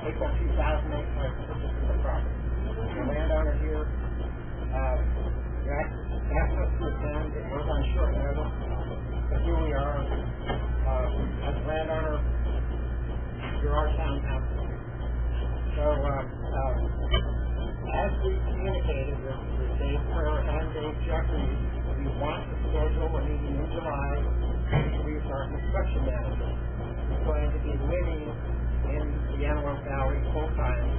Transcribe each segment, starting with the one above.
April 2008, I purchased the property. The landowner here asked us to attend. It was on short notice, but here we are. As a landowner, you're our town council. So, as we communicated with Dave Kerr and Dave Jeffries, we want to schedule a meeting in July to introduce our construction manager. He's going to be living in the Antelope Valley full time,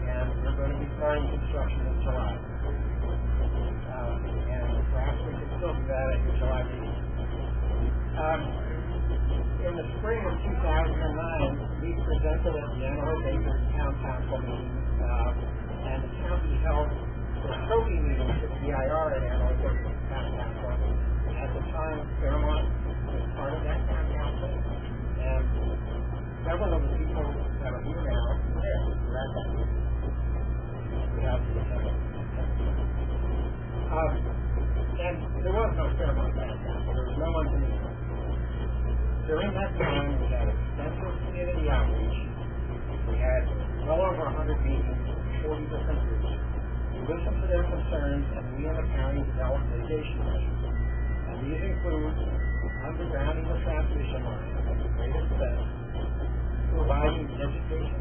and we're going to be starting construction in July. And perhaps we can still do that at your July meeting. In the spring of 2009, we presented at the Antelope Acres Town Council meeting, and the county held the trophy meeting for the BIR at Antelope Acres Town Council. At the time, Fairmont was part of that town council, and several of the people that are here now were at that meeting. We have the and there was no Fairmont at that time. There was no one to meet. During that time, we had extensive community outreach. We had well over 100 meetings, 40 different groups. We listened to their concerns, and we in the county developed mitigation measures. And these include undergrounding the transmission line at the great expense, providing vegetative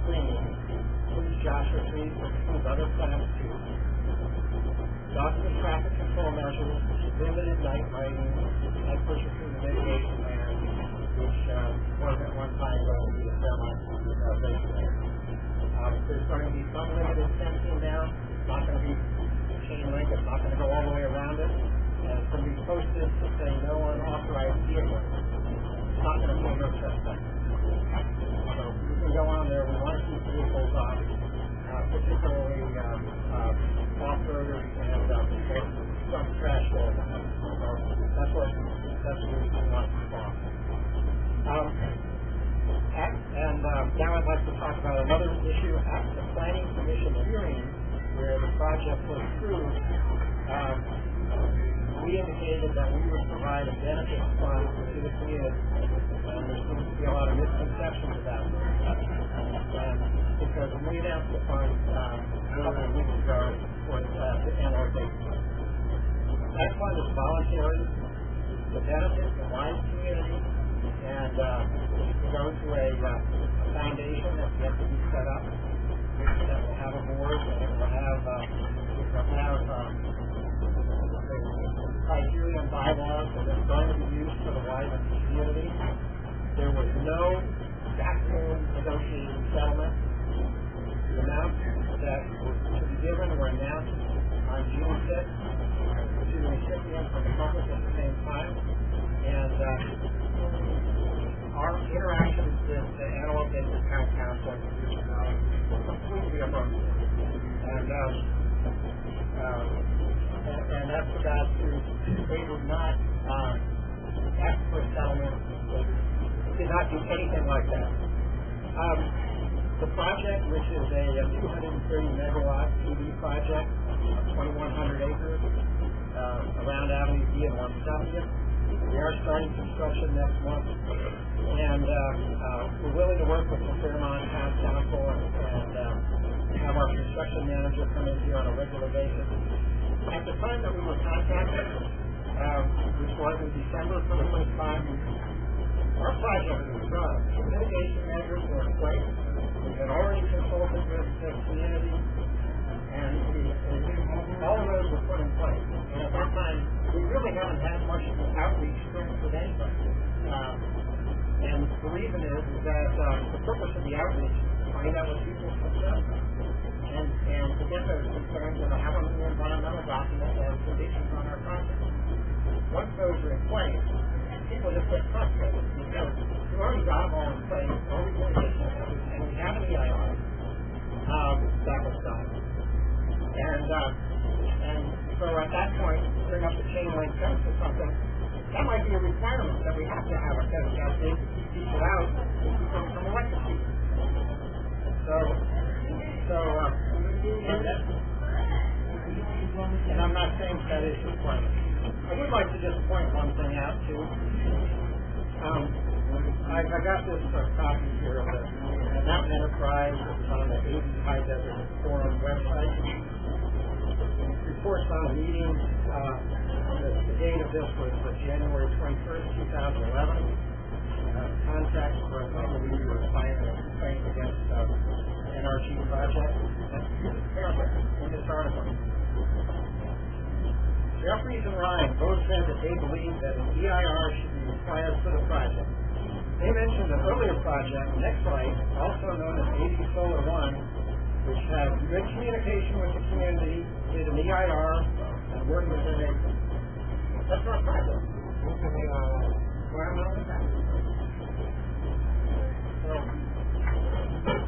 screening, includes Joshua trees, but includes other plants too, adopting traffic control measures, limited night lighting, and pushing through the mitigation plan, which was at one time going to be a Fairmont base plan. There's going to be some limited fencing now. It's not going to be chain link. It's not going to go all the way around it. And it's going to be posted to say no unauthorized vehicles. It's not going to be no trespass. So you can go on there. We want to keep vehicles off, particularly off-roaders and people dump trash all the time. So that's what we want to stop. And now I'd like to talk about another issue. At the Planning Commission hearing, where the project was approved, we indicated that we would provide a benefit fund to the community. And there seems to be a lot of misconceptions about this. And because we announced the fund more than a week ago for the Antelope Acres. That fund is voluntary to benefit the wide community, and it will go to a foundation that's yet to be set up that will have a board, and it will have criteria and bylaws that are going to be used for the wide community. There was no vacuum negotiated settlement. The amounts that were to be given were announced on June 6th to the recipients and the public at the same time. And our interactions with the Antelope Acres Town Council were completely appropriate. And that's about they would not ask for a settlement. They did not do anything like that. The project, which is a 230 megawatt PV project, 2,100 acres around Avenue B and 170th. We are starting construction next month, and we're willing to work with the Fairmont Town Council and have our construction manager come in here on a regular basis. At the time that we were contacted, which was in December for the first time, our project was done. The mitigation measures were in place. We had already consulted with the community, and all of those were put in place. And at that time, we really haven't had much outreach experience with anybody. And the reason is that the purpose of the outreach is to find out what people's concerns are. And to get those concerns and have them in the environmental document as conditions on our project. Once those are in place, people just get frustrated because we already got them all in place, all the conditions, and we have an EIR that was done. And so at that point, bring up the chain link fence or something, that might be a requirement that we have to have a fence out there to keep people out from electricity. And I'm not saying that is requirement. I would like to just point one thing out too. I got this copy here of the Mountain Enterprise. It's on the Aden High Desert Forum website. It reports on the meeting. The date of this was January 21st, 2011. Contact for a claim we were filing a complaint against NRG project. That's the paragraph in this article. Jeffries and Ryan both said that they believe that an EIR should be required for the project. They mentioned an earlier project, Nextlight, also known as AD Solar One, which had good communication with the community, did an EIR, and worked with an agent. That's not project. Environmental impact. So,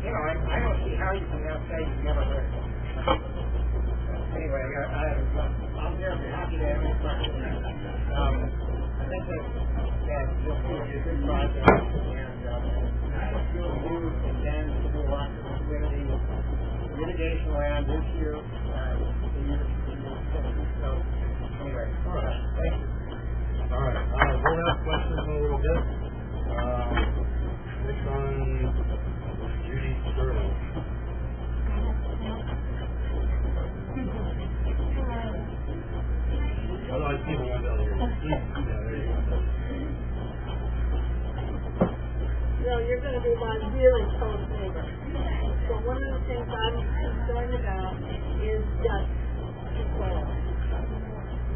you know, I don't see how you can say you've never heard of it. Anyway, I'm there. Be happy to answer questions. I think that you'll see it's a good project, and you'll use again to do a lot for the community. Mitigation land is here. So, anyway, all right. Thank you. All right. We'll have questions in a little bit. Next on Judy Sterling. Otherwise, people won't be able to hear you. Yeah, there you go. You know, you're going to be my really close neighbor. So one of the things I'm concerned about is dust control.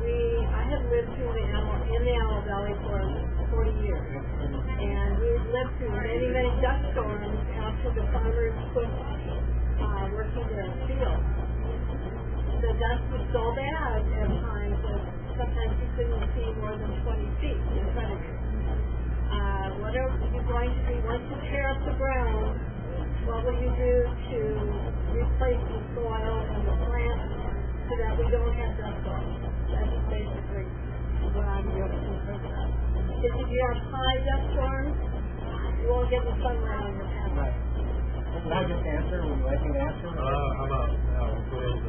I have lived in the Antelope Valley for 40 years, and we've lived through many, many dust storms after the farmers quit working their fields. The dust was so bad at times that sometimes you couldn't see more than 20 feet in front of you. What are you going to do once you tear up the ground? What will you do to replace the soil and the plants so that we don't have dust storms? That's basically what I'm really concerned about. If you have high dust storms, you won't get the sunlight on your panel. Right. Can I just answer? Would you like me to answer? How about go ahead and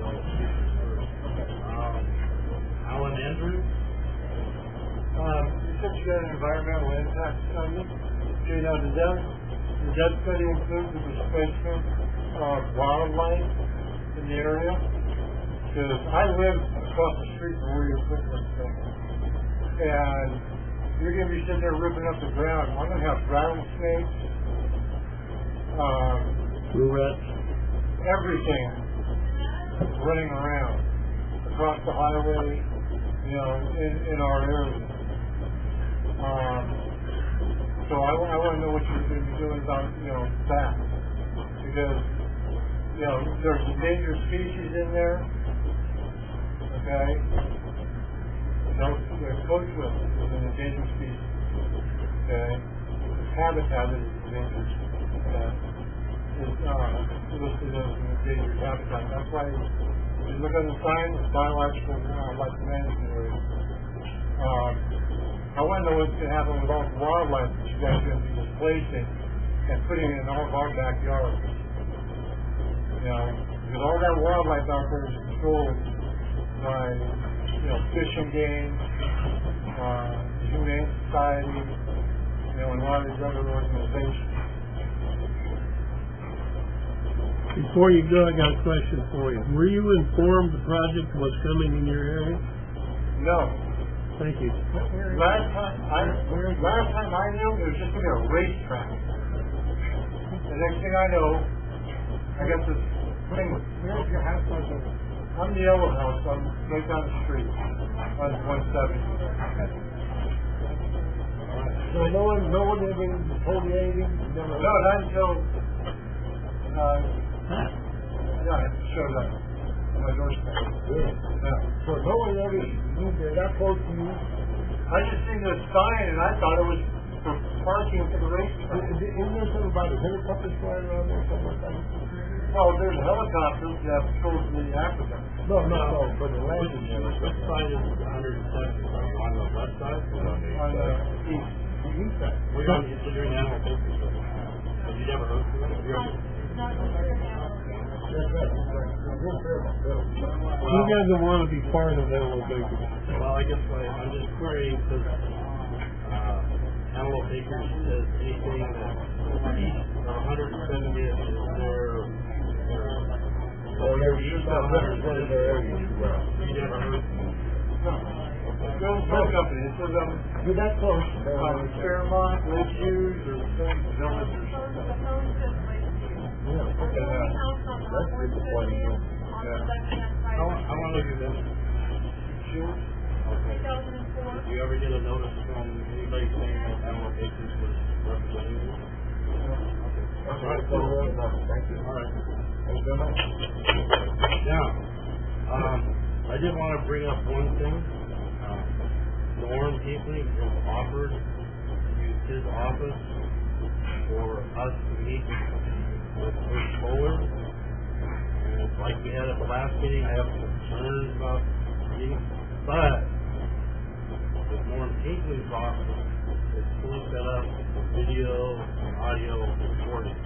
Alan Andrews? You said you got an environmental impact study. Okay, now does that study include the displacement of wildlife in the area? Because I live across the street from where you're putting this thing. And you're going to be sitting there ripping up the ground. I'm going to have rattlesnakes, Blue rats. everything running around across the highway, you know, in our area. So I want to know what you're going to be doing about, you know, that. Because, you know, there's endangered species in there. Okay? No, there's coachwhip is an endangered species. Okay? Habitat is endangered. Is listed as an endangered habitat. That's why if you look at the sign, it's biological life management area. I want to know what's going to happen with all the wildlife that you guys are going to be displacing and putting in all of our backyards. You know, because all that wildlife out there is controlled by, you know, Fish and Game, the Humane Society, you know, and a lot of these other organizations. Before you go, I got a question for you. Were you informed the project was coming in your area? No. Thank you. Last time I knew, it was just going to be a racetrack. The next thing I know, I got this thing. Where's your house located? I'm the Yellow House. I'm right down the street on 170. So no one ever told you anything? No, not until it showed up on my doorstep. Yeah. Yeah. So no one ever moved there that close to you? I just seen this sign and I thought it was for parking for the racetrack. Isn't there something about a helicopter flying around there, something like that? Well, there's helicopters that patrol the Africa. No, but the land is there. Which side is 170? On the left side or on the On the east. The east side. We're on you're an animal safety service. Have you never heard of it? That's right. You guys don't want to be part of that little baby. Well, I guess I'm just querying because Antelope Acres says anything that east of 170th is their east of 170th. You never heard? Don't company, it says, You're that close. Fairmont, Lake Hughes, or some village or something. That's disappointing. On the left-hand side. I want to look at this. Sure. Okay. 2004. Did you ever get a notice from anybody saying that Antelope Acres was representing you? All right, so, thank you. All right. Thank you very much. Now, I did want to bring up one thing. Norm Hinckley was offered to use his office for us to meet with First Solar. And it's like we had at the last meeting, I have some concerns about meeting, but with Norm Hinckley's office, it's fully set up for video and audio recording.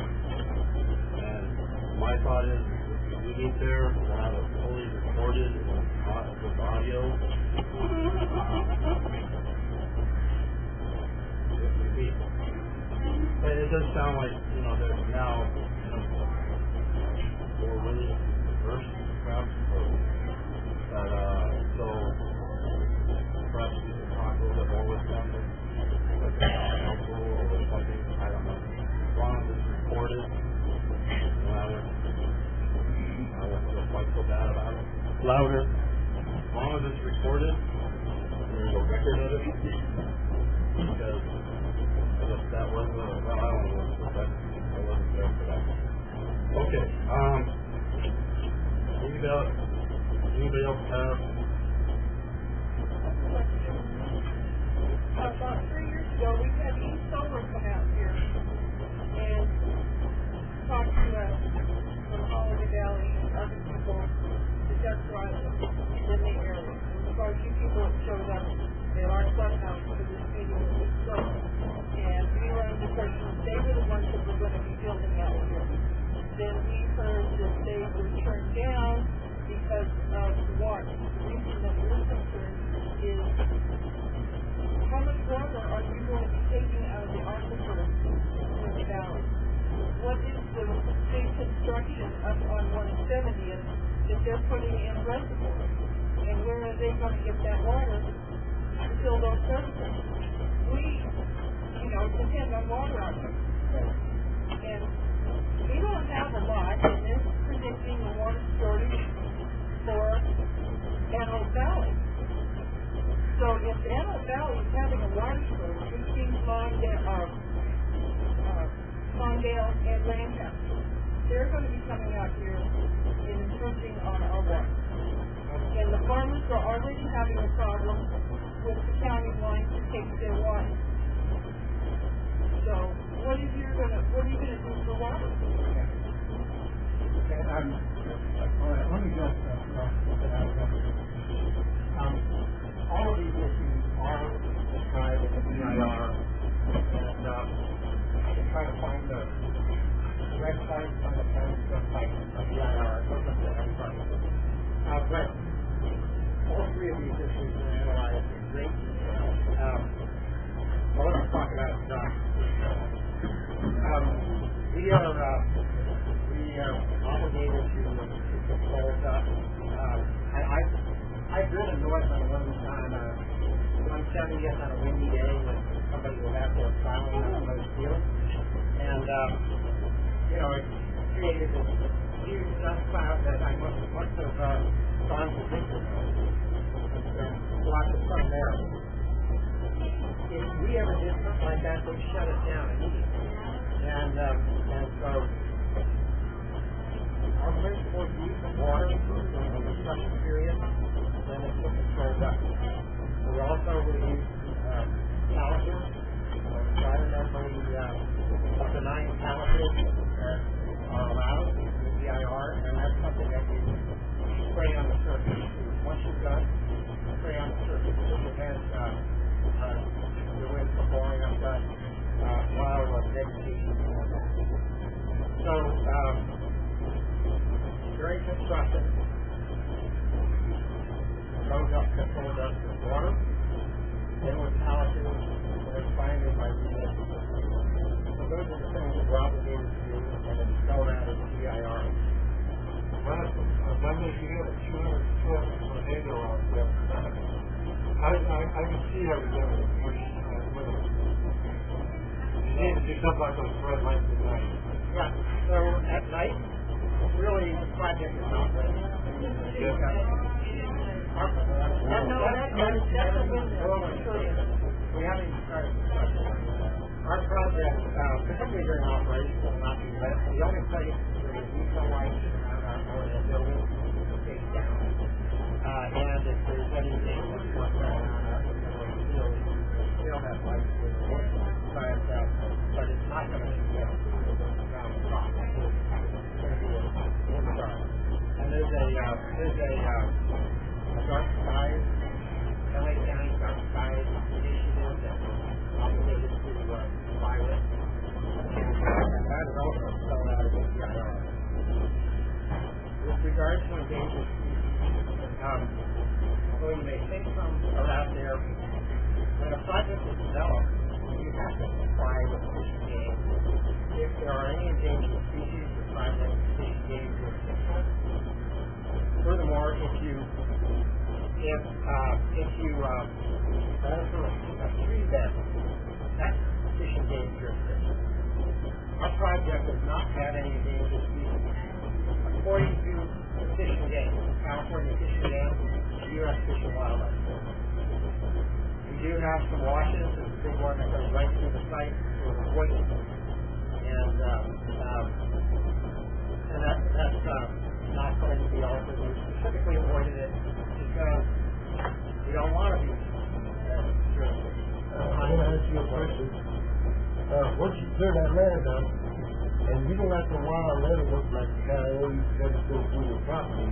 And my thought is, if we meet there, we'll have it fully recorded with audio. But it does sound like, there's now, more really diverse, perhaps, so perhaps we can talk a little bit more with them, like council or something, I don't know. As long as it's recorded, I won't feel quite so bad about it. Louder. As long as it's recorded, there's a record of it, because I guess that was I don't know, but I wasn't there for that. Okay, anybody else have? About 3 years ago, we had East Solar come out here and talk to us from Holiday Valley and other people that just right in the area. There were a few people that showed up at our clubhouse for this meeting with East Solar. And we were under the impression that they were the ones that were going to be building out here. Then we heard that they were turned down because of the water. The reason that we're concerned is how much water are you going to be taking out of the aquifer in the valley? What is the big construction up on 170th that they're putting in reservoirs? And where are they going to get that water to fill those reservoirs? We, depend on water out here. And we don't have a lot, and they're predicting a water shortage for Antelope Valley. So if Antelope Valley is having a water shortage, which means Lawndale and Lancaster, they're going to be coming out here and encroaching on our water. And the farmers are already having a problem with the county wanting to take their water. So what are you going to do for water? Okay, let me just all of these issues are described in the EIR, and I can try to find the website on the county's website of EIR. It doesn't fit everybody. But all three of these issues were analyzed in great detail. What I'm talking about is we are obligated to control stuff. I've driven north on one 170th on a windy day when somebody will have their plowing on those fields. And, it created this huge dust cloud that I must have gone to Victor and blocked the sun there. If we ever did something like that, they'd shut it down immediately. And so our principal use of water during the construction period, then it's put controlled up. We also will use calipers. I remember up to 9 calipers that are allowed in the EIR, and that's something that you spray on the surface. Once you're done, spray on the surface to prevent the wind from blowing up the wild vegetation. So, during construction, road dust control dust with water, then with calipers, and then finally by we're obligated to do, and then spell that as GIR. Monday, if you get a 200 foot tornado out there, I can see everything with it. You need to do something like those red lights at night. Yeah, so at night, really, the project is not ready. We haven't even started construction. Our project, particularly during operation, will not be lit. The only place where there's diesel lights around our building is face down. And if there's any maintenance work going on out in the field, we don't have lights with it. But it's not going to be around the clock. It's going to be in the dark. And there's a dark skies, LA County Dark Skies initiative that we're obligated to comply with. And that is also spelled out of the GIR. With regard to endangered species, although you may think some are out there, when a project is developed, you have to comply with Fish and Game. If there are any endangered species, the project Fish and Game jurisdiction. Furthermore, if you alter a tree bed, that's Fish and Game jurisdiction. Our project does not have any endangered species. According to Fish and Game, California Fish and Game, U.S. Fish and Wildlife Service. We do have some washes. There's a big one that goes right through the site for the poison. And that's not going to be altered. We specifically avoided it because we don't want to be I'm going to ask you a question. Once you clear that land up, and you don't let the wild let it look like the coyotes that go through your property,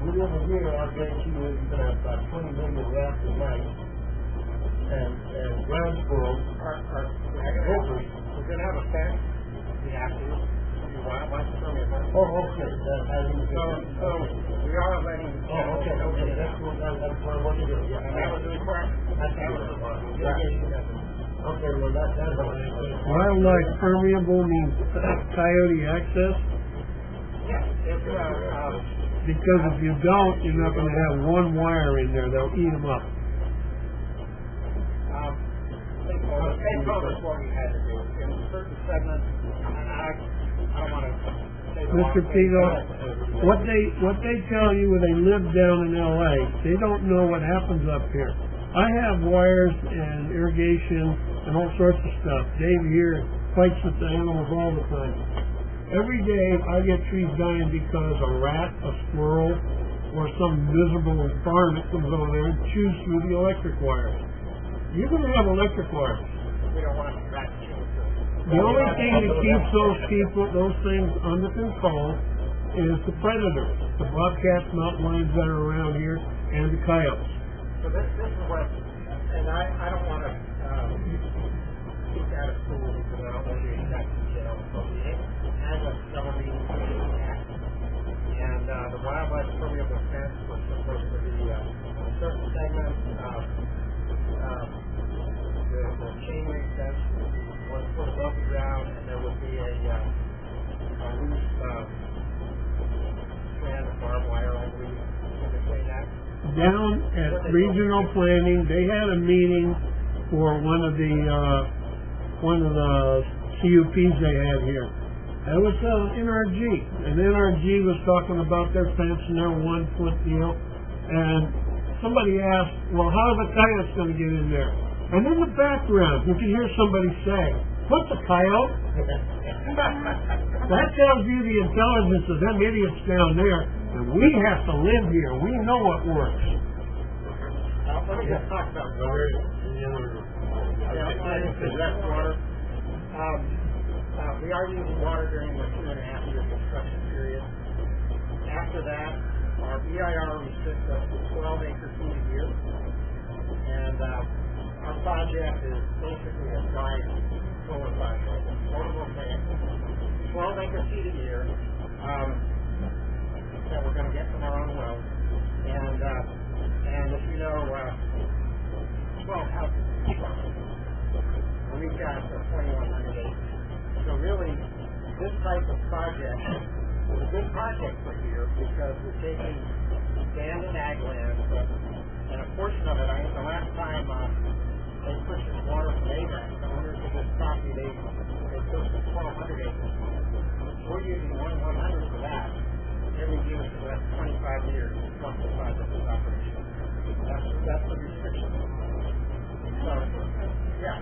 within a year, I'll guarantee you, you're going to have about 20 million rats a night, and ground squirrels, gophers. We're going to have a fence. We have to. Wildlife permit. Oh, okay. So we are letting. Oh, okay. That's what I want to do. Yeah. And that was the requirement. That was the mitigation method. Okay, well, that's all. Wildlife permeable means coyote access, Yeah. because if you don't, you're not gonna have one wire in there, they'll eat them up. They told us what we had to do in certain segments, and I don't want to say the Mr. wrong thing, Pigo, but what they tell you when they live down in LA, they don't know what happens up here. I have wires and irrigation and all sorts of stuff. Dave here fights with the animals all the time. Every day I get trees dying because a rat, a squirrel, or some miserable varmint comes over there and chews through the electric wires. You're going to have electric wires. we don't want to rat The only thing that keeps those things under control is the predators, the bobcats, mountain lions that are around here, and the coyotes. So this is what, and I don't want to speak out of school because I don't know the exact details, but we had several meetings with the act, and the wildlife permeable fence was supposed to be a certain segment, the chain link fence was put above the ground, and there would be a loose strand of barbed wire, I believe, in between that. Down at regional planning, they had a meeting for one of the CUPs they had here. That was NRG, and NRG was talking about their fence and their 1 foot deal, and somebody asked, well, how are the coyotes going to get in there? And in the background, you can hear somebody say, what's a coyote? That tells you the intelligence of them idiots down there, and we have to live here. We know what works. Let me just talk about water. Water. We are using water during the 2.5 year construction period. After that, our BIR restricts us to 12 acre-feet a year. And our project is basically a dry solar project, portable plant, 12 acre-feet a year that we're going to get from our own wells. And if you know, 12 houses, we've got 2,100 acres. this type of project is a good project for here because we're taking sand and ag land, and a portion of it, the last time they purchased water from AVAC, the owners of this property, they purchased 1,200 acres. We're using 1/100 for that every year for the last 25 years once the project is operational. That's the restriction. So, yeah.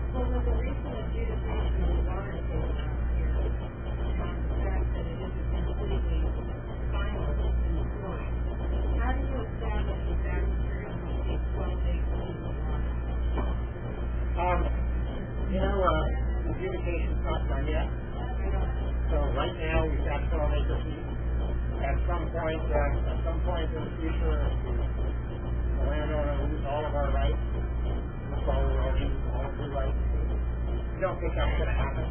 Well, with the recent adjudication of the water table around here, on the fact that it isn't completely final and destroyed, how do you establish that that material will take 12 acres of water? The adjudication's not done yet. So right now we've got 12 acres each. At some point in the future, the landowner will lose all of our rights. All the rights. We don't think that's going to happen.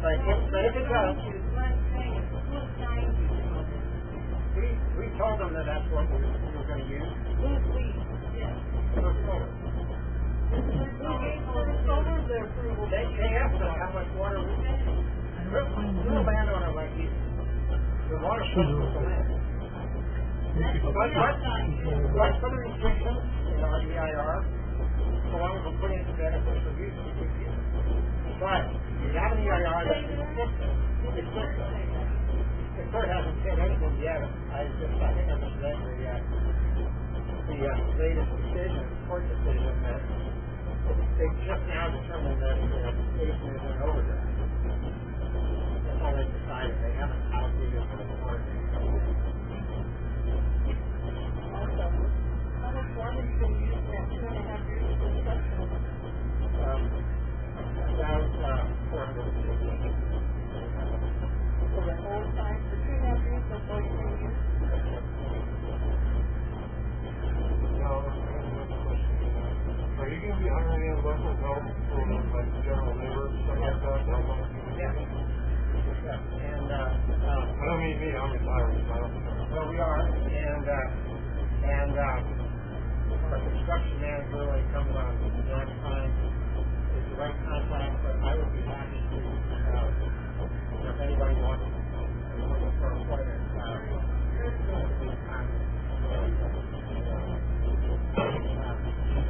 But if it does, we told them that that's what we were going to use. They asked us how much water we get. We're a landowner like you. The water source is the land. Like some restrictions in our EIR, so long as we put into beneficial use, we could use it. But you have an EIR that's consistent. The court hasn't said anything yet. I think I just read the latest decision, court decision, that they just now determined that the station is in overdraft. That's all they decided. They haven't allocated for the court. Water has been used that 2.5 years of construction. That was 460. For the whole time, for 2.5 years, so 43 years. Now, are you going to be hiring in local help for like general labor, stuff like that? Yeah. And I don't mean me, I'm retired. well, we are, and our construction manager really comes on next time is the right contact, but I would be happy to, if anybody wants to look for employment, please contact.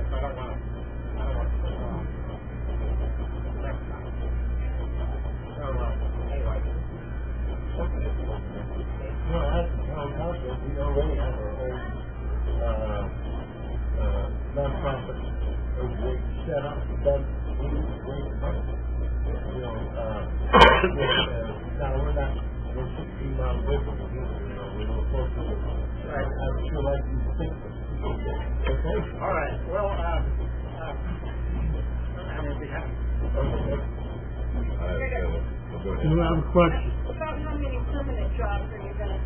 I don't want to put it off next time. So, anyway. No, as a town council, we already have our own non-profit organization set up, done, we raise money. Now we're 16 miles away from the people, we're a little closer to them. I'm sure like you think. Okay? All right. Well, I'm going to be happy. You have a question? About how many permanent jobs are you going to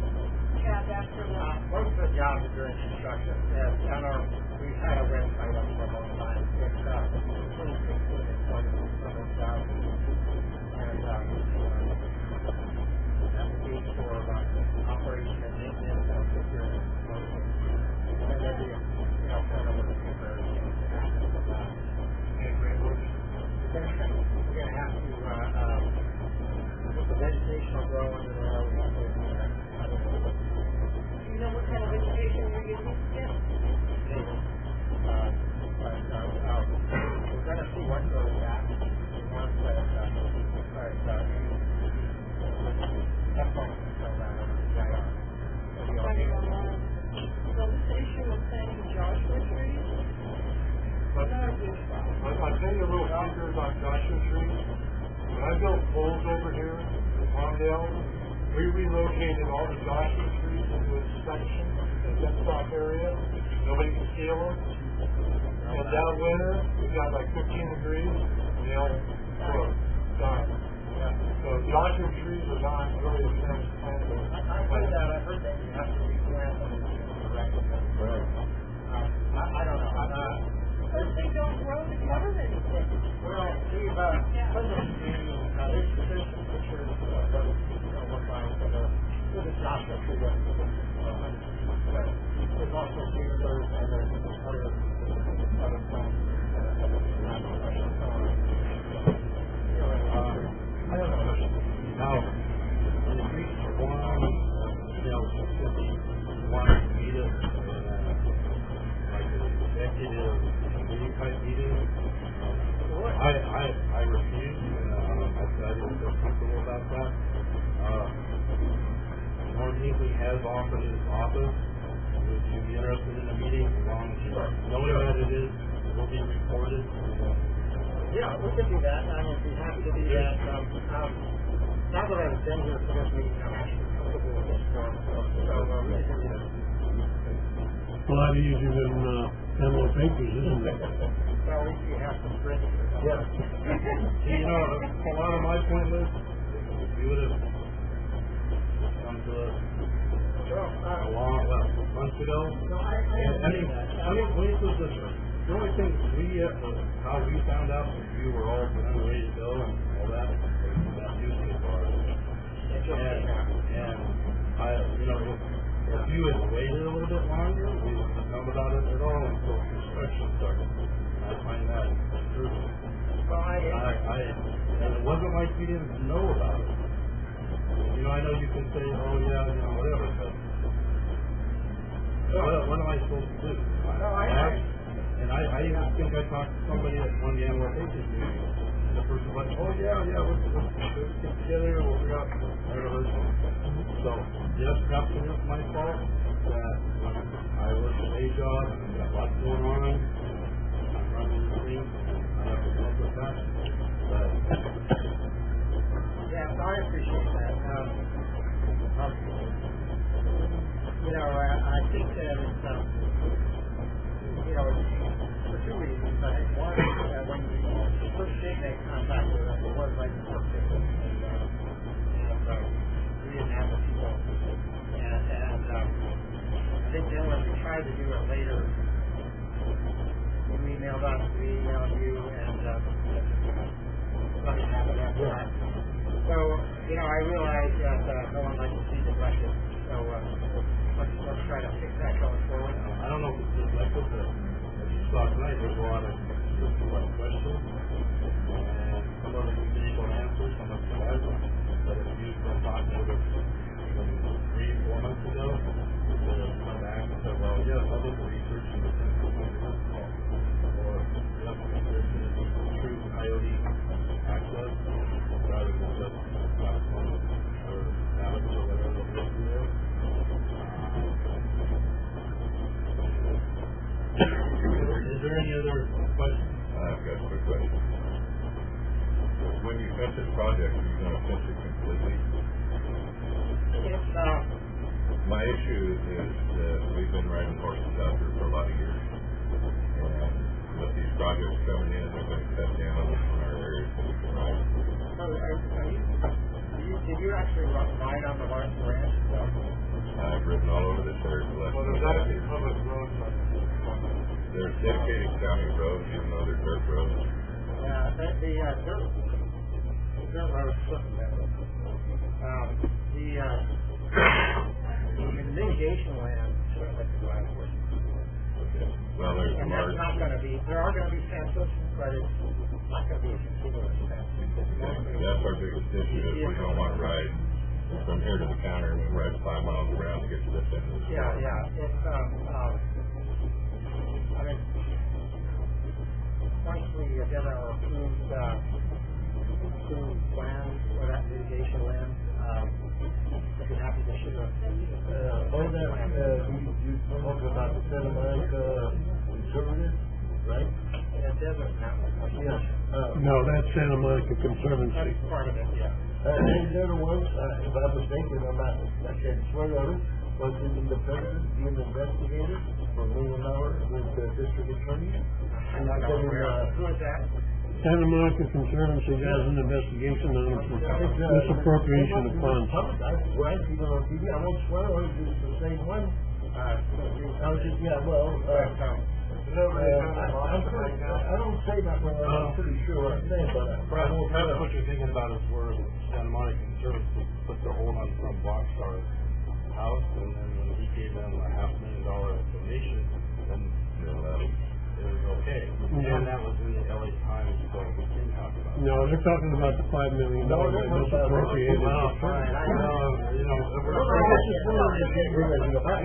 have after that? Most of the jobs are during construction. We've had a website up for a long time. It's 2016 and 20 jobs. And that would be for operation and maintenance and security. And then there'd be turnover of temporary things that happen with that. We're going to have to, with the vegetation will grow under there, we have to, Do you know what kind of education you're using? Yes. We're going to see what goes back. Once that's all until that EIR. Planning online. So the station was planting Joshua trees? I'll tell you a little secret on Joshua trees. When I built poles over here in Palmdale, we relocated all the Joshua trees into a section, a fenced off area. Nobody could steal them. And that winter, we got like 15 degrees, and they all died. So Joshua trees are not really a transplanted. I've heard that you have to replant them correctly. I don't know. They don't grow to cover anything. Well, we've put them in, there's some pictures of what it looks like for the Joshua tree. There's also juniper and there's other plants. I don't know. Now, when it reached one, if he wanted to meet us in like an executive committee type meeting, I refused. I said I didn't feel comfortable about that. Norm Hinckley has offered his office. Would you be interested in a meeting? As long as you know that it is, it will be recorded. Yeah, we could do that. I would be happy to do that. Now that I've been here for this meeting, I'm actually comfortable with this form. So we can do that. A lot easier than envelope papers, isn't it? Well, at least you have some prints. Yeah. See, a lot of my point was, you would have come to us months ago. No, I mean, let me put it this way. The only thing how we found out that you were all ready to go and all that was that newspaper article. And if you had waited a little bit longer, we wouldn't have known about it at all until construction started. And I find that true. Well, and it wasn't like we didn't know about it. I know you can say, oh yeah, whatever, but what am I supposed to do? I even think I talked to somebody at one of the Antelope Acres meetings. The person's like, oh yeah, let's get together, we'll figure out whatever. So, yes, perhaps it is my fault that I work a day job, I've got lots going on, I'm running the thing, I have to help with that. But yeah, so I appreciate that. I think that it's, for two reasons. I think one, when you first did make contact with us, it was right before Christmas, and we didn't have the people. And I think then when we tried to do it later, you emailed us, we emailed you, and nothing happened after that. So, I realize that no one likes to see neglected. So let's try to fix that going forward. I don't know if it's neglected, but as you saw tonight, there's a lot of questions, and some of them we didn't go answer, some of them hasn't. But if you've been talking with us 3-4 months ago, they'll come back and say, well, yes, I did the research and the things that we did this call. Or, yes, there's going to be true coyote access, rather than just platform or tablets or whatever they're looking there. Is there any other questions? I've got a quick question. When you finish this project, are you going to finish it completely? It's, My issue is that we've been riding horses out there for a lot of years. And with these projects coming in, they're going to cut down on our areas that we can ride. did you actually ride on the Larson Ranch itself? I've ridden all over this area for the last There's actually public roads on this. There's dedicated county roads, even though they're dirt roads. Yeah, the dirt roads looking better. The mitigation land certainly could ride horses. Well, there's And that's large, not going to be, there are going to be fences, but it's not going to be a continuous fence. that's our biggest issue, is we don't want to ride from here to the counter and ride 5 miles around to get to this end of the store. Yeah, it's, once we get our approved plan for that mitigation land, I'd be happy to share All that, you talk about the Santa Monica Conservative, right? Desert Mountain. Yeah. No, that's Santa Monica Conservancy. That's part of it, yeah. And they're the ones, if I'm mistaken, I can't swear on it, was it in the president being investigated for $1 million with the district attorney? I'm not aware. Who is that? Santa Monica Conservancy has an investigation on it for misappropriation of funds. Well, you know, on TV, I won't swear on it, it's the same one. I was just, yeah, well, I don't say that, but I'm pretty sure what I'm saying, but Perhaps what you're thinking about is where Santa Monica Conservancy put their hold on some Rockstar house, and then when he gave them a $500,000 donation, then it was okay. Yeah. And that was in the LA Times, so we can talk about it. No, they're talking about the $5 million No, they're that not was appropriated. Well, fine, I know, you know, if we're This is one of the things we're gonna do. I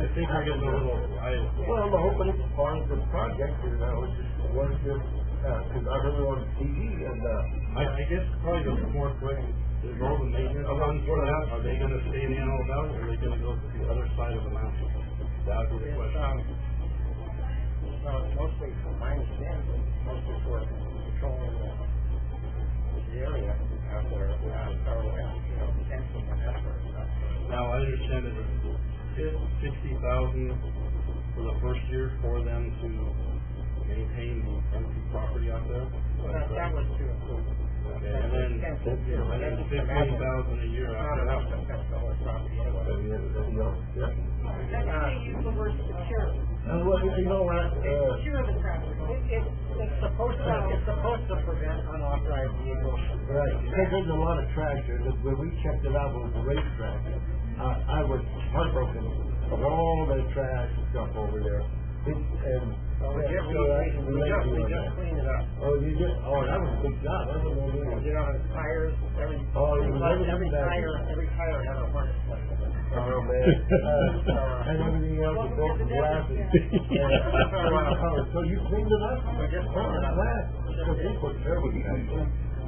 just think we're getting a little, well, I'm hoping it's part of the project, and I was just wanted to, because I heard it on TV, and, I guess probably the more question is all the maintenance funds for that, are they gonna stay in the Antelope Valley, or are they gonna go to the other side of the mountain? That would be the question. Mostly, from my understanding, mostly for controlling the area out there, fencing and that sort of stuff. Now, I understand that it's $60,000 for the first year for them to maintain the empty property out there. That was to include. Okay, and then $15,000 a year after that. That's the whole property anyway. Use the word secure. well, you know what, Secure the property. It's supposed to prevent unauthorized vehicles. right, because there's a lot of trash there, that when we checked it out with the racetrack, I was heartbroken of all the trash and stuff over there. We just cleaned it up. Oh, you did? Oh, that was a big job. I don't know. You know, the tires, every Every tire had a harness plate. Oh, man. And everything else, the broken glasses. So you cleaned it up? We just cleaned it up. So people are terrible.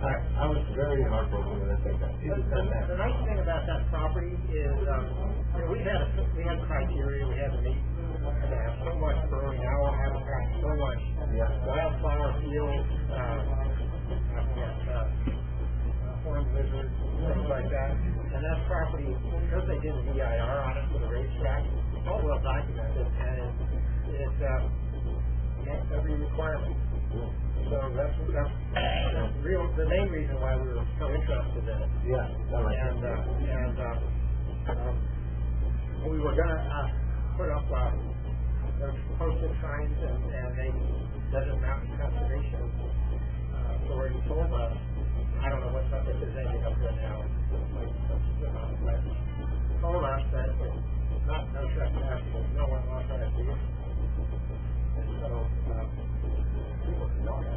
I was very heartbroken when I said that. The nice thing about that property is, we had criteria, we had to meet, to have so much burrowing owl habitat, so much wildflower fields, horned lizards, things like that. And that property, because they did an EIR on it for the racetrack, it's all well documented, and it met every requirement. So that's the main reason why we were so interested in it. Yeah. And we were gonna put up posted signs and they Desert Mountain Conservation Authority told us, I don't know what's up, if there's anything up there now, but told us that it's not no trespassing, there's no unauthorized vehicles. So people can know that.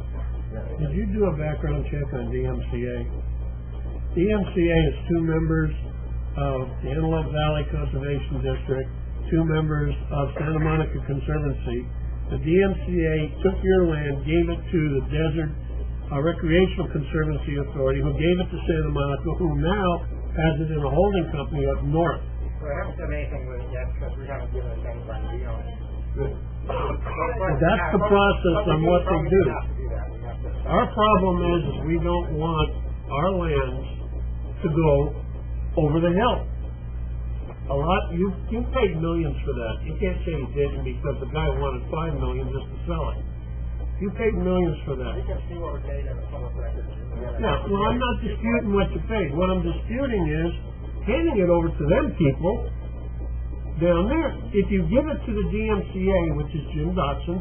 Did you do a background check on DMCA? DMCA is 2 members of the Antelope Valley Conservation District, 2 members of Santa Monica Conservancy. The DMCA took your land, gave it to the Desert Recreational Conservancy Authority, who gave it to Santa Monica, who now has it in a holding company up north. We haven't done anything with it yet because we haven't given it to anybody. We own it. That's the process on what they do. Our problem is we don't want our lands to go over the hill. You paid millions for that. You can't say you didn't because the guy wanted $5 million just to sell it. You paid millions for that. You can see what we paid in the public records. Yeah, well, I'm not disputing what you paid. What I'm disputing is handing it over to them people down there. If you give it to the DMCA, which is Jim Dotson,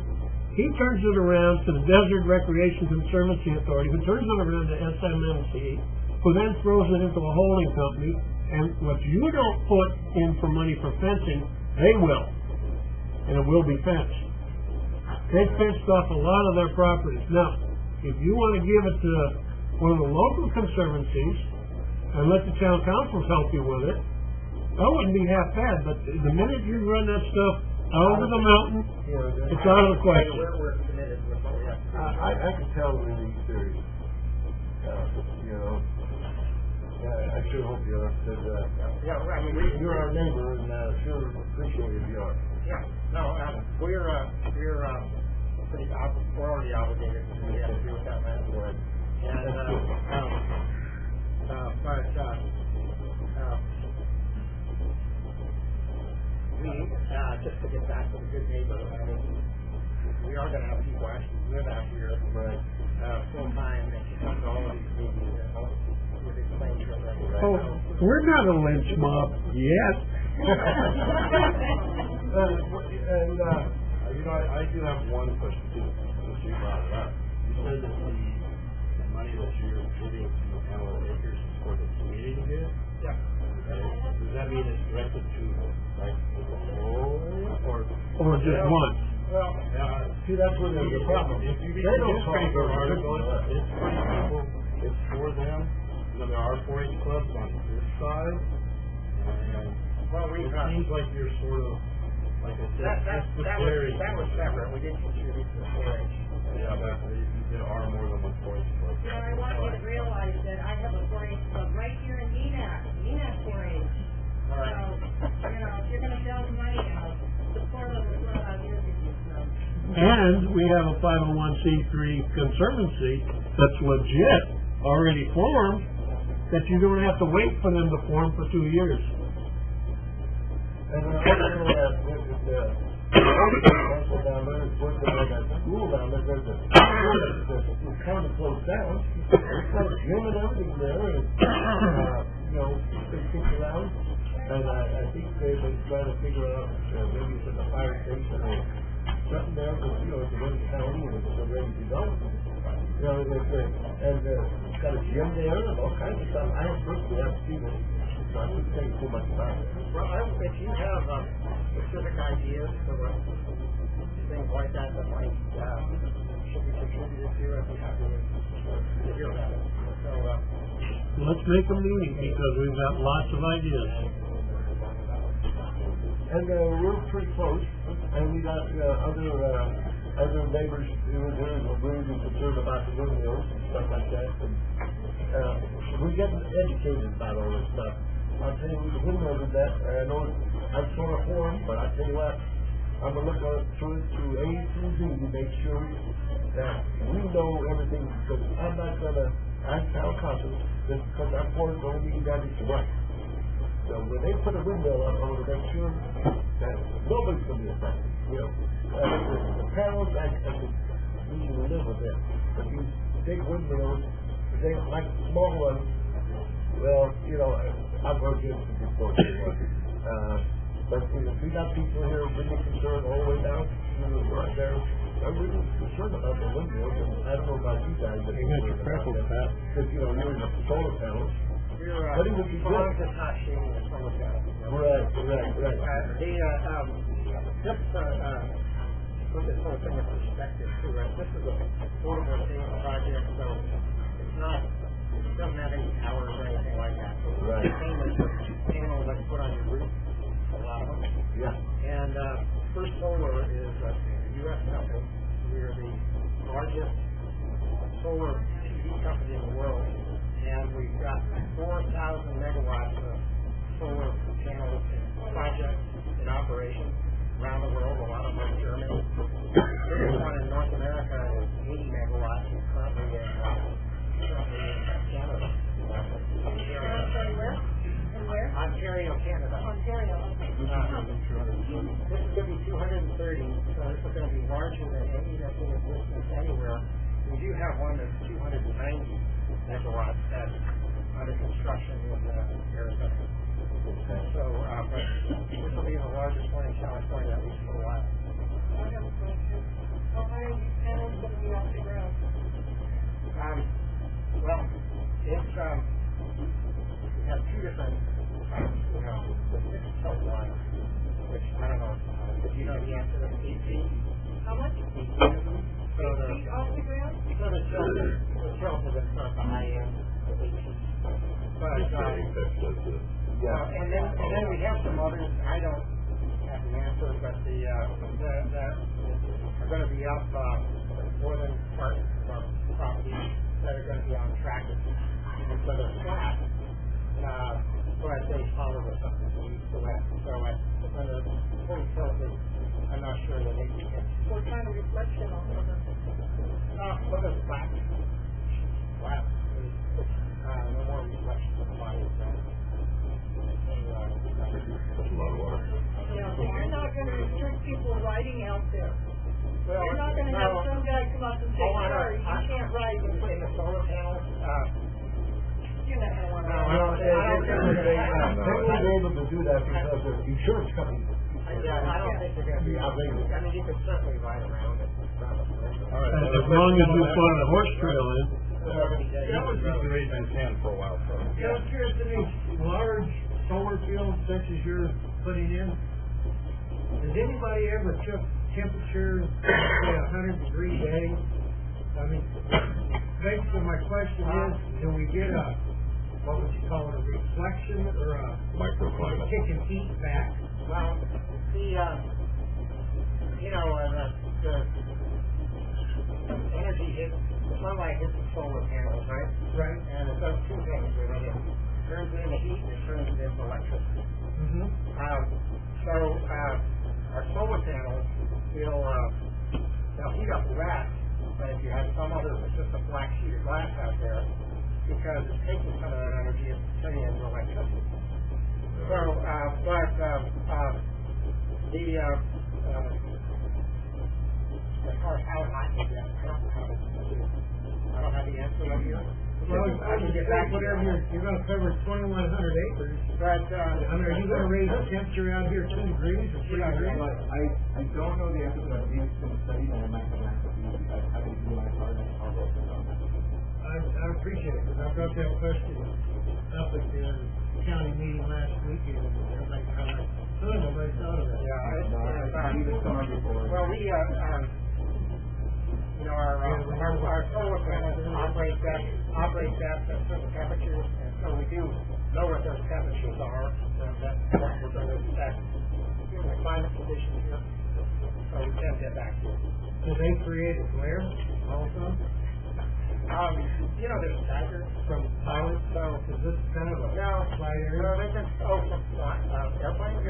he turns it around to the Desert Recreation Conservancy Authority, who turns it around to SMMC, who then throws it into a holding company, and what you don't put in for money for fencing, they will. And it will be fenced. They fenced off a lot of their properties. Now, if you want to give it to one of the local conservancies and let the town councils help you with it, that wouldn't be half bad, but the minute you run that stuff out of the mountain, it's out of the question. We're committed with what we have to do. I can tell when he's serious. I sure hope you are, because you're our neighbor, and sure appreciate if you are. Yeah, no, we're already obligated to do what we have to do with that land. And just to get back to the good neighbor, we are going to have people actually live out here full time and come to all of these meetings and with explain to them. Oh, we're not a lynch mob yet. And I do have one question too, since you brought it up. You said that the money that you're giving to Antelope Acres is for the community here? Yeah. Okay. Does that mean it's directed to like the whole area, or Or just one? Well, See, that's where there's a problem. If you read They the don't talk newspaper about article, it. it's for people, it's for them. You know, there are 4-H clubs on this side, and well, it seems like you're sort of, like I said, just that was separate. We didn't contribute to the 4-H. Yeah, there are more than one 4-H club. You know, I want you to realize that I have a 4-H club right here in Enac 4-H. All right. So, you know, if you're gonna bail the money out, support them as well out here with you, so. And we have a 501c3 conservancy that's legit, already formed, that you don't have to wait for them to form for 2 years. And I know that with the also down there, it's working like a school down there, there's a school that's kind of closed down. It's got a gym and everything there, and, you know, they kick around. And I think they've been trying to figure out, maybe it's in the fire station or something there, but, you know, it's in the county and it's ready to go. You know, it's got a gym there and all kinds of stuff. I personally haven't seen it, so I couldn't say too much about it. Well, if you have specific ideas for things like that might should be contributed to, I'd be happy to hear about it. So, Let's make a meeting, because we've got lots of ideas. And we're pretty close, and we got other neighbors who are really concerned about the windmills and stuff like that. And we're getting educated about all this stuff. I'll tell you, the windmills and that, I know I'm sort of for them, but I tell you what, I'm going to look through it through A through Z to make sure that we know everything, because I'm not going to act town council just because I'm for it, don't mean that it's right. So when they put a windmill up, I want to make sure that nobody's going to be affected. You know, the panels, I can usually live with them. But these big windmills, they like small ones. Well, you know, I'm going to get into the report. But if we got people here really concerned all the way down, you know, right there, I'm really concerned about the windmills. And I don't know about you guys, but You got your preference, Pat. because you know you're in the solar panels. you're, But it would be as long good. as it's not shading the solar panel. Right. Just put this whole thing in perspective too, right? This is a photovoltaic project, so it's not, it doesn't have any towers or anything like that. So it's Right. the same as the panels that you put on your roof, a lot of them. Yeah. And First Solar is a U.S. company. We are the largest solar PV company in the world, and we've got 4,000 megawatts of solar panel projects in operation around the world. A lot of them are in Germany. The biggest one in North America is 80 megawatts, and currently in Canada. Sorry, where? And where? Ontario, Canada. Ontario, okay. This is going to be 230, so this is going to be larger than any that's in existence anywhere. We do have one that's 290 megawatts that's under construction in Arizona. So, but this will be the largest one in California, at least for a while. I have a question. How high are these panels gonna be off the ground? Well, it's, we have two different, we have the 6-foot one, which I don't know, if you know the answer to 8 feet. How much? 8 feet. So 8 the, feet off the ground? so the tilt is in front of the high end, the 8 feet. But, and then we have some others, I don't have the answer, but are going to be up northern part of property that are going to be on trackers. And so they're flat, but they follow the something to east to west. So when the fully tilted, I'm not sure that they can. What kind of reflection on them? What is flat? Flat. No more reflection of the body itself. That's a lot of water. Yeah, so you're not gonna restrict people riding out there. Well, You're not gonna have some guy come up and say, sorry, you can't ride in in the solar panels. You're not gonna want to. I don't think we're going to have. They won't be able to do that because the insurance company. Yeah, I don't think they're going to be outrageous. I mean, you could certainly ride around it. As long as we put a horse trail in. You've been raising his hand for a while, so. I'm curious, to these large solar fields such as you're putting in, has anybody ever took temperature, say 100-degree day, I mean, basically my question is, do we get a, what would you call it, a reflection or a Microclimate. kicking heat back? Well, the energy hits, the sunlight hits the solar panels, right? Right. And it does two things with it. It turns it into heat and it turns it into electricity. Mm-hmm. Our solar panels they'll heat up less than if you had some other, it's just a black sheet of glass out there, because it's taking some of that energy and turning it into electricity. So, as far as how hot you get, I don't have the answer right here. Well, I can get back to whatever you're going to cover 2,100 acres. But, I mean, are you going to raise the temperature out here 2 degrees or 3 degrees? I don't know the answer to that. I think it's been studied, and I might have an answer for you. I have to do my part, and I'll go for it. I appreciate it, because I brought that question up at the county meeting last week, and everybody kind of, nobody thought of that. well, we, our solar panels operate at certain temperatures, and so we do know what those temperatures are, and that we're going to expect given the climate conditions here, so we can get back to it. Do they create a glare also There's staggers from pilots? so, Is this kind of a flight area? no, they can, airplanes?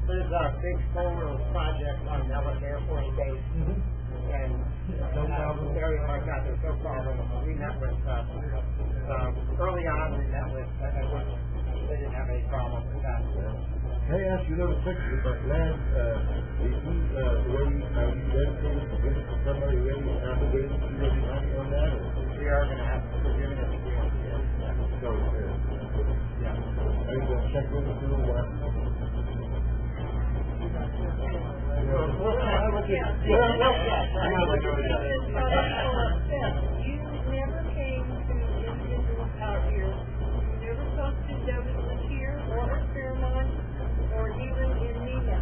There's a big solar project on Nellis Air Force Base, Mm-hmm. and areas like that, there's no problem. We met with, early on, they didn't have any problem with that. Can I ask you a little quickly about land, is he, ready, are you dedicated to give it to somebody ready to obligated to do any money on that, or? We are gonna have, we're giving it to you. So, Yeah. are you gonna check with the people, We'll check. You never came to individuals out here, you never posted notices here or at Fairmont or even in MENA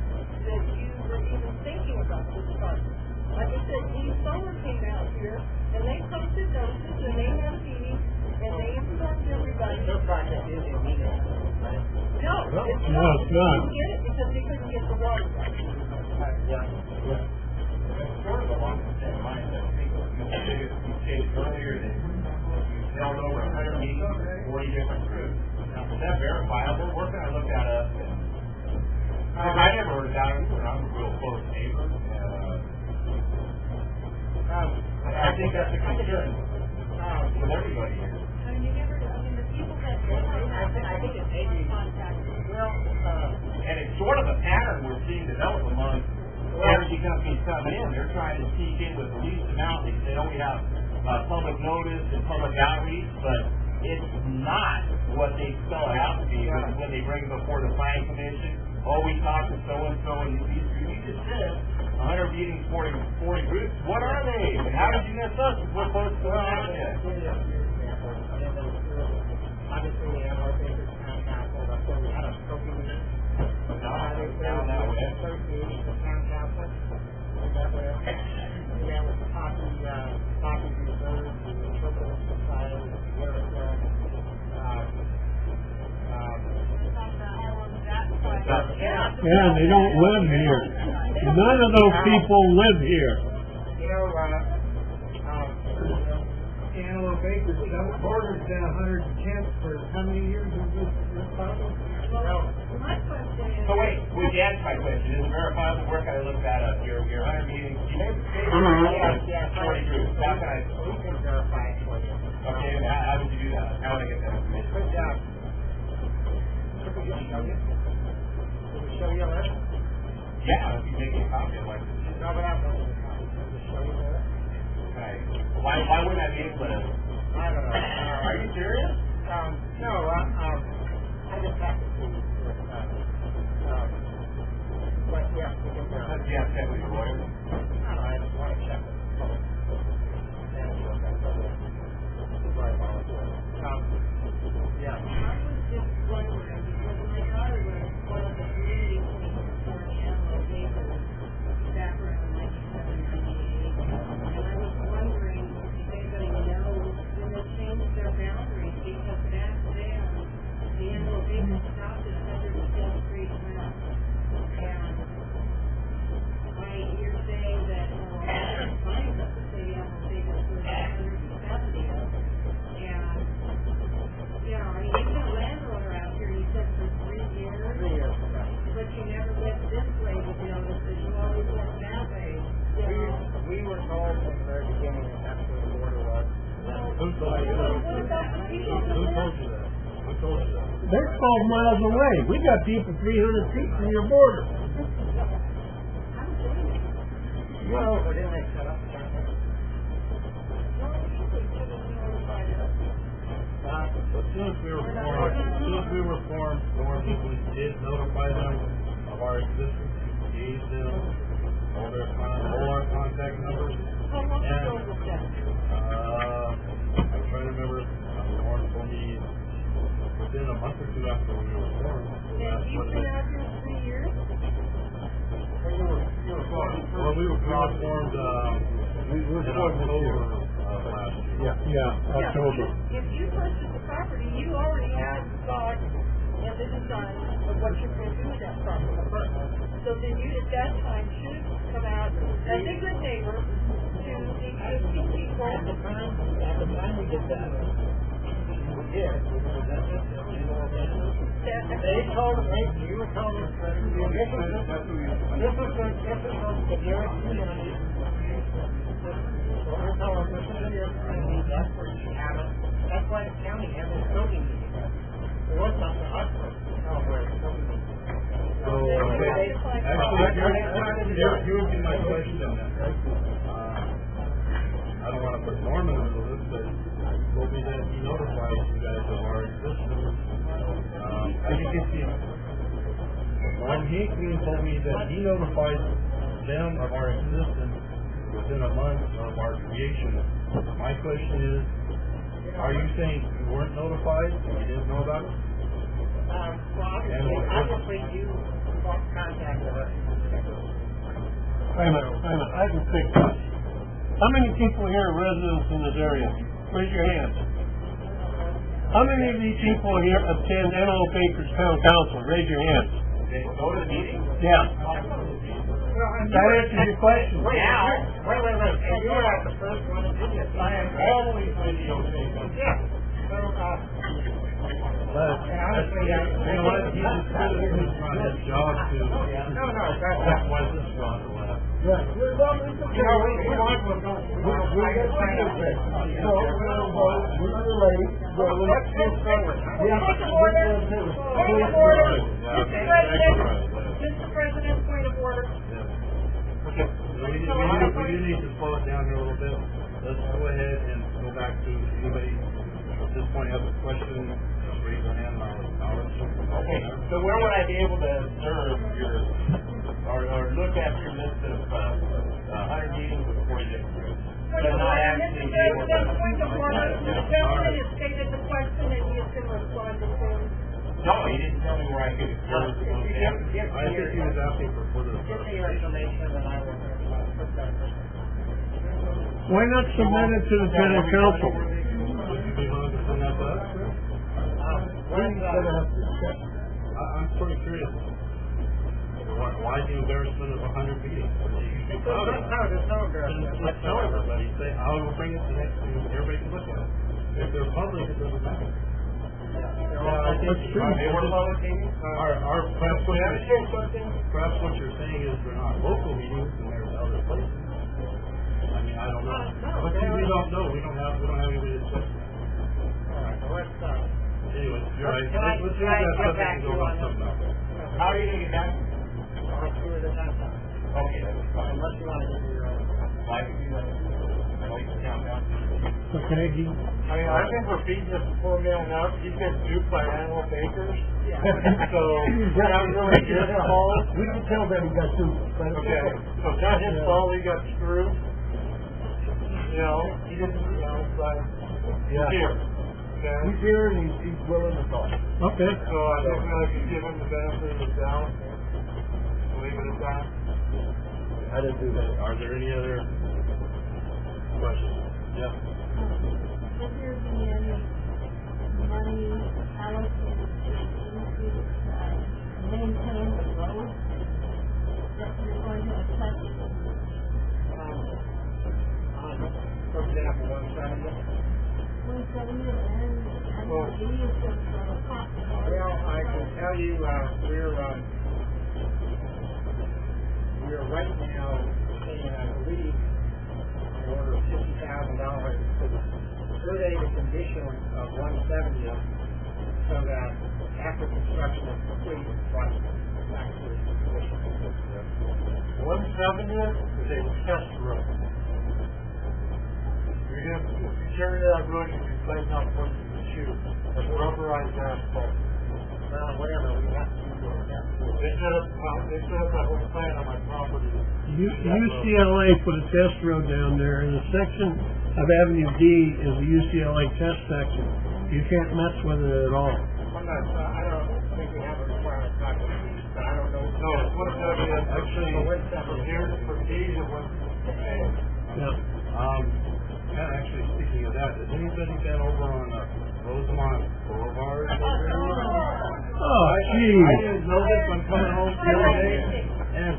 that you were even thinking about this project. Like I said, these solar came out here and they posted notices and they had meetings and they informed everybody. Their project is in Neenah, right? No, it's No, not. it's not. They didn't get it because they couldn't get the water right. Yeah. It's sort of along the same lines, I think, you stated earlier that you held over 100 meetings, 40 different groups. Now, is that verifiable? Where can I look that up? Because I never heard about it, and I'm a real close neighbor. I think that's a concern with everybody here. The people that I think it's maybe, well, And it's sort of a pattern we're seeing develop among energy companies coming in. They're trying to sneak in with the least amount. They say, oh, we have public notice and public outreach, but it's not what they spell it out to be when they bring it before the planning commission. Oh, we talked to so-and-so, and you just said 100 meetings, 40 groups. What are they? And how did you miss us if we're supposed to go out there? obviously, we have our papers town council, that's where we had a scoping meeting. Down that way. Association of town council. We met with the Coffee Reserve, the Interpretive Society, Yeah, they don't live here. None of those people live here. Antelope Acres, Border's been 110 for how many years is this problem? My question is. So wait, would you answer my question? Is it verifiable? Where can I look that up? Your 100 meetings, Yeah, 40 groups. How can I? we can verify it for you. Okay, and how would you do that? How would I get that information? Could we just show you? Can we show you a list? Yeah, if you make me a copy, I'd like to see No, but I'm going to just show you the list. Right. Why wouldn't I be able to? I don't know. Are you serious? No, I just have to see but yeah, we can verify. You have to check with your lawyer. I just want to check with the public. Yeah. I was just wondering, because my daughter was one of the meetings for Antelope told you that? Who told you that? Who told you that? They're 12 miles away. We got people 300 feet from your border. Well, but then they set up. As soon as we were formed, Norm Hinckley did notify them of our existence, gave them all our contact numbers. How long ago was that? I'm trying to remember, Norm told me within a month or two after we were formed. And you've been out here 3 years? Well, we were formed, in October of last year. Yeah, October. If you purchased the property, you already had thought and the design of what you're going to do with that property first. So then you, at that time, should come out as a good neighbor to the existing people. At the time we did that, we did. They told them, you were told them, this is the Garrett community. We're telling them, this is the Garrett community, that's where you have it. That's why the county has this building. It was not for us, where it's building. So, actually, here would be my question then. I don't want to put Norm in the middle of this, but he told me that he notified you guys of our existence. As you can see, Norm Hinckley told me that he notified them of our existence within a month of our creation. My question is, are you saying you weren't notified and you didn't know about it? Well, obviously you contacted us. Wait a minute. I can fix this. How many people here are residents in this area? Raise your hands. How many of these people here attend Antelope Acres Town Council? Raise your hands. They go to the meeting? Yeah. That answers your question. Wait. And you were at the first one that did this. I am always videotaping. Yeah. So, But, you know what, he just said it was not his job to, that's why this is on the left. Right. We're going to we want to go. we're going to So, we're delayed. Let's move forward. Mr. President, point of order. Okay. We do need to slow it down here a little bit. Let's go ahead and go back to anybody at this point have a question. Raise your hand. I'll let you. Okay, so where would I be able to observe your, or look at your list of 100 meetings with 40 different groups? But not actually be able to. Point of order. The gentleman has stated the question and he is going to respond to him. No, he didn't tell me where I could observe the most. I think he was asking for further Give me your information and I will put that. Why not submit it to the town council? Would you be willing to send that to us? I'm sort of curious. Why the embarrassment of 100 meetings? There's no embarrassment. Let's tell everybody. Say, I will bring it to next meeting. Everybody can look at it. If they're public, it doesn't matter. I think They were public meetings? perhaps what you're saying is they're not local meetings and they're other places. I mean, I don't know. But we don't know. We don't have anybody to check. Anyway, you're right. Let's use that subject and go on something else. How are you going to get back? I'll do it at that time. Okay, that's fine. Unless you want to give me your own. Why could you, I know you can count down. Okay, I mean, I think we're beating this poor man up. He's been duped by Antelope Acres. So, we're not really his fault. We can tell that he got two. Okay, so it's not his fault he got screwed. You know, he didn't, but he's here. Okay? He's here and he's willing to talk. Okay. So I think we can give him the benefit of the doubt. Leave it at that. I didn't do that. Are there any other questions? Yeah. If there's any money allocated to maintain the road that you're going to attach. For example, 170. 170 and I believe it's a cost. Well, I can tell you, we're right now paying, I believe, an order of $50,000 for the survey to condition of 170th so that after construction is complete, it's brought back to its condition. 170th is a test road. You're gonna, if you carry that road, you'll be playing out points of the shoe. That's rubberized asphalt. Whatever, we have to do that. They set up that whole plan on my property. UCLA put a test road down there, and the section of Avenue D is the UCLA test section. You can't mess with it at all. I'm not, I don't think we have a requirement not to use, but I don't know. No, it's 170th, actually, from here, from D to 1. Yeah. Actually, speaking of that, has anybody been over on Rosemont Boulevard? Oh, gee. I didn't know this. I'm coming home the other day, and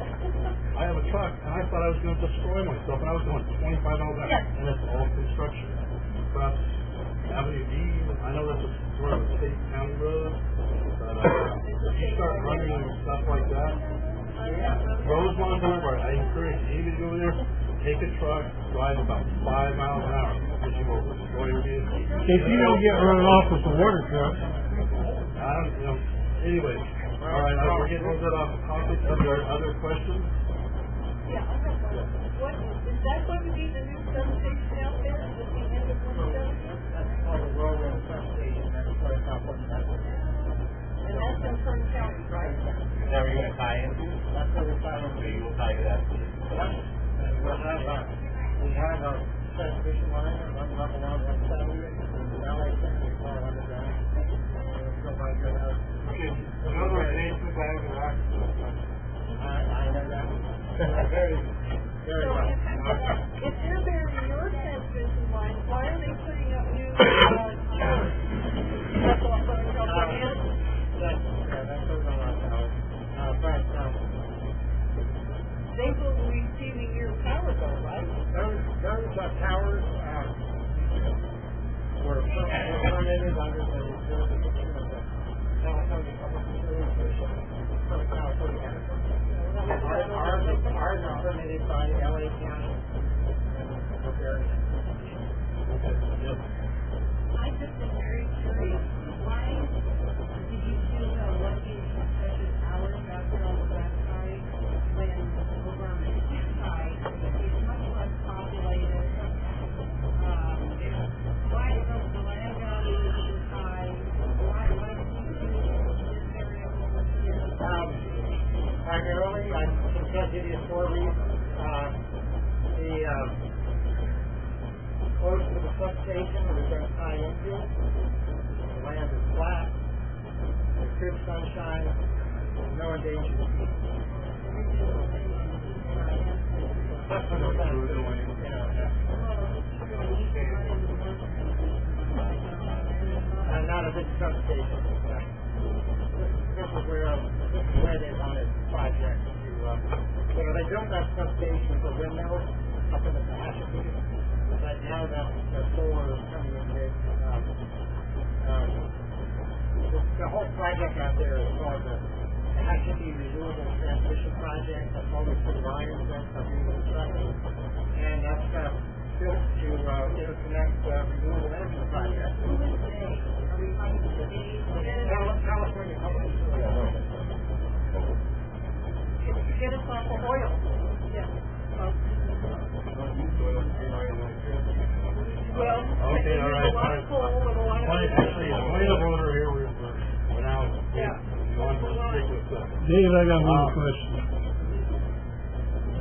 I have a truck, and I thought I was going to destroy myself, and I was going 25 miles an hour, and it's all construction. Perhaps Avenue D, I know that's a sort of a state county road, but if you start running and stuff like that, Rosemont Boulevard, I encourage anybody to go there, take a truck, drive about 5 miles an hour, because you will destroy your vehicle. If you don't get run off with the water truck. Anyway, all right, we're getting a little bit off topic. Are there other questions? Yeah, I have one. What, is that going to be the new substation out there at the end of 170? That's called the railroad substation, that's what it's called, 170th. And that's in Kern County, right? Is that where you're gonna tie into? That's where we're trying to So you will tie to that. We'll have a transmission line that runs up along 170th, and the LA County is all underground. So by your house. Okay, another basement I have an accident. I know that. Very, very well. If they're burying your transmission line, why are they putting up new, that's all Southern California? That's goes on our tower. But, They will be receiving your power bill, right? those towers, were permitted under the jurisdiction of the California Public Utilities Commission. Southern California. Ours are permitted by LA County. And very I just am very curious, why did you choose what these precious hours out there on the west side when over on the east side is much less populated? Why don't the land values as high? Why did you choose this area over here? primarily, I can give you 4 reasons. Close to the substation, we're going to tie into. The land is flat. There's good sunshine. There's no endangered species. That's what we're trying to do. Not a big substation. This is where they wanted the project to. They built that substation for windmills up in the Tehachapi, but now that the solar is coming in big. The whole project out there is called the Tehachapi Renewable Transmission Project. That's all the two lines that are being constructed, and that's built to interconnect renewable energy projects. California Public Utilities. Get us off of oil. Yeah. Well, Okay, all right. a lot of coal and a lot of... Actually, point of order here, we're now, we want to stick with that. Dave, I got one question.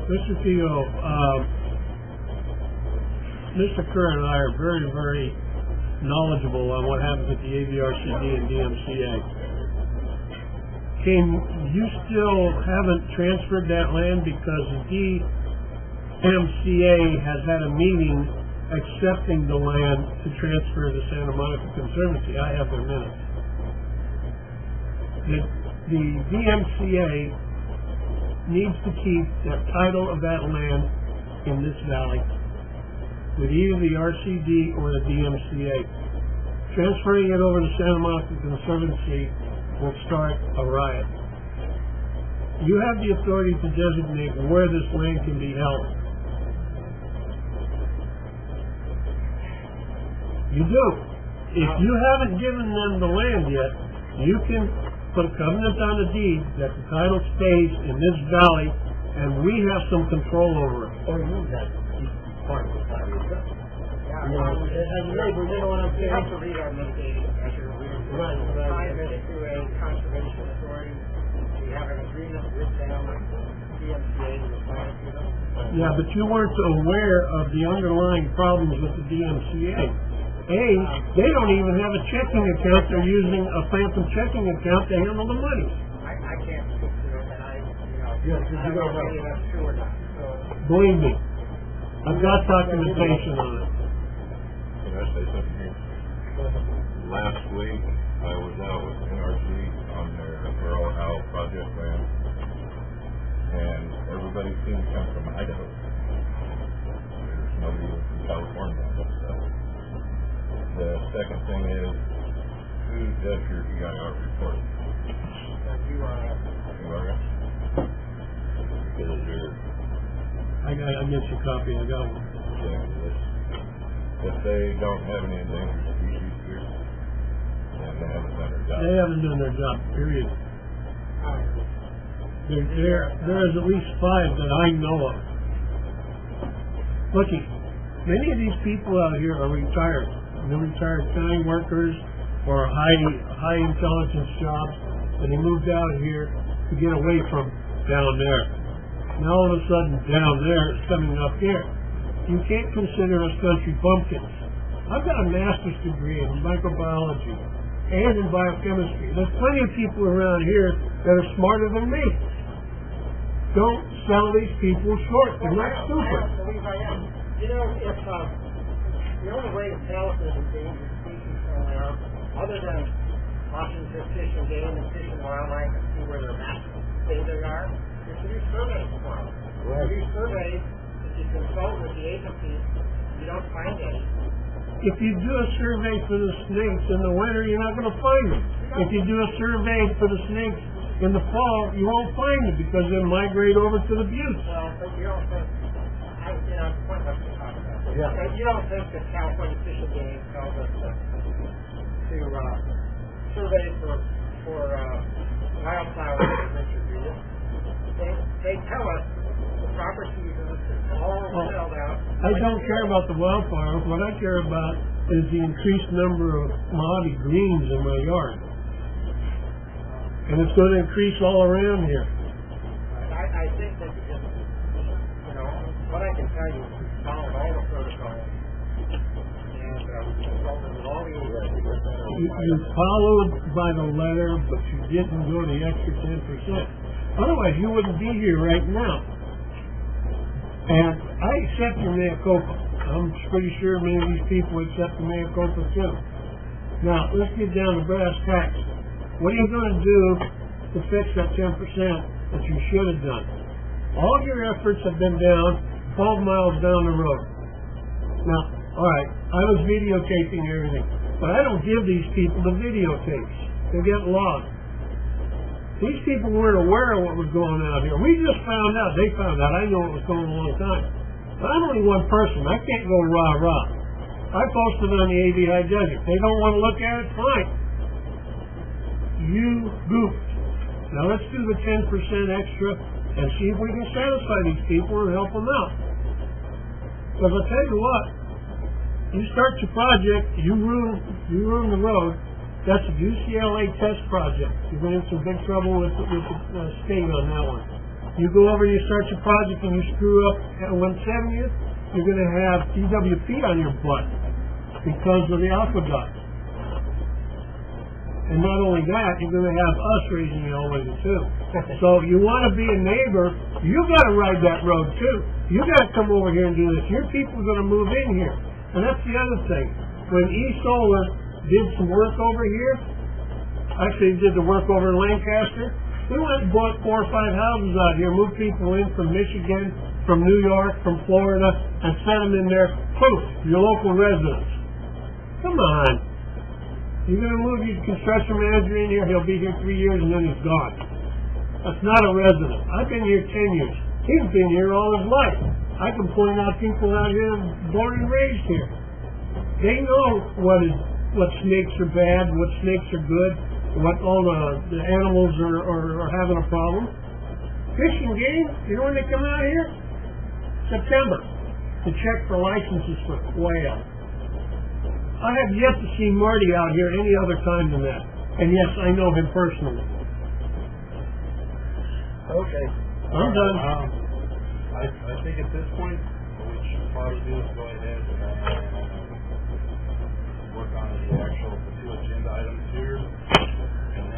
Mr. Teo, Mr. Kerr and I are very, very knowledgeable on what happens at the AVRCD and DMCA. You still haven't transferred that land because the DMCA has had a meeting accepting the land to transfer to Santa Monica Conservancy. I have their minutes. The DMCA needs to keep the title of that land in this valley with either the RCD or the DMCA. Transferring it over to Santa Monica Conservancy will start a riot. You have the authority to designate where this land can be held. You do. if you haven't given them the land yet, you can put a covenant on the deed that the title stays in this valley, and we have some control over it. Or you got part of the valley. You know, as a neighbor, you know what I'm We saying? have to read our mitigating measure. We're Right. trying this through a conservation authority. We have an agreement with them, DMCA, we're trying to them. Yeah, but you weren't aware of the underlying problems with the DMCA. They don't even have a checking account. They're using a phantom checking account to handle the money. I can't speak to it, and Yes, I don't know whether that's true or not, so. Believe me, I've got documentation on it. Can I say something here? Last week, I was out with NRC on their Rural Owl project land, and everybody seemed to come from Idaho. There's nobody from California on this stuff. The second thing is, who does your EIR report? You are, You are? Because you're, I get your copy. I got one. if they don't have any endangered species here, then they haven't done their job. They haven't done their job, period. There's at least 5 that I know of. Looky, many of these people out here are retired. They're retired county workers or high intelligence jobs, and they moved out here to get away from down there. Now all of a sudden down there it's coming up here. You can't consider us country bumpkins. I've got a master's degree in microbiology and in biochemistry. There's plenty of people around here that are smarter than me. Don't sell these people short. They're not I stupid. don't believe I am. You know, if, the only way to tell if there's endangered species somewhere, other than watching for fish and game and fish and wildlife and see where their maps say they are, is to do surveys for them. To do surveys, if you consult with the agencies, you don't find any. If you do a survey for the snakes in the winter, you're not going to find them. If you do a survey for the snakes in the fall, you won't find them because they migrate over to the buttes. Well, but you don't think, point what you're talking about. Yeah. But you don't think that California Fish and Game tells us to survey for wildflowers in the winter, do you? They tell us the proper seasons, it's all spelled out. I don't care about the wildfires. What I care about is the increased number of commodity greens in my yard. And it's going to increase all around here. I think that you just, what I can tell you is we followed all the protocols. And we consulted with all the agencies. You followed by the letter, but you didn't go the extra 10%. Otherwise, you wouldn't be here right now. And I accept your mea culpa. I'm pretty sure many of these people accept the mea culpa too. Now, let's get down to brass tacks. What are you going to do to fix that 10% that you should have done? All your efforts have been down 12 miles down the road. Now, all right, I was videotaping everything, but I don't give these people the videotapes. They get lost. These people weren't aware of what was going on here. We just found out. They found out. I know it was going on a long time. But I'm only one person. I can't go rah-rah. I posted on the AV High Desert. They don't want to look at it, fine. You goofed. Now let's do the 10% extra and see if we can satisfy these people and help them out. Because I'll tell you what, you start your project, you ruin the road. That's a UCLA test project. You're going to have some big trouble with the state on that one. You go over and you start your project and you screw up at 170th, you're going to have DWP on your butt because of the aqueduct. And not only that, you're going to have us raising the elevator too. So you want to be a neighbor, you got to ride that road too. You got to come over here and do this. Your people are going to move in here. And that's the other thing. When eSolar did some work over here, actually did the work over in Lancaster, we went and bought 4 or 5 houses out here, moved people in from Michigan, from New York, from Florida, and set them in there. Poof, your local residents. Come on. You're going to move your construction manager in here, he'll be here 3 years and then he's gone. That's not a resident. I've been here 10 years. He's been here all his life. I can point out people out here born and raised here. They know what is what snakes are bad, what snakes are good, what all the animals are having a problem. Fishing game, you know when they come out here? September, to check for licenses for quail. I have yet to see Marty out here any other time than that. And yes, I know him personally. Okay. I'm done. I think at this point, what we should probably do is go ahead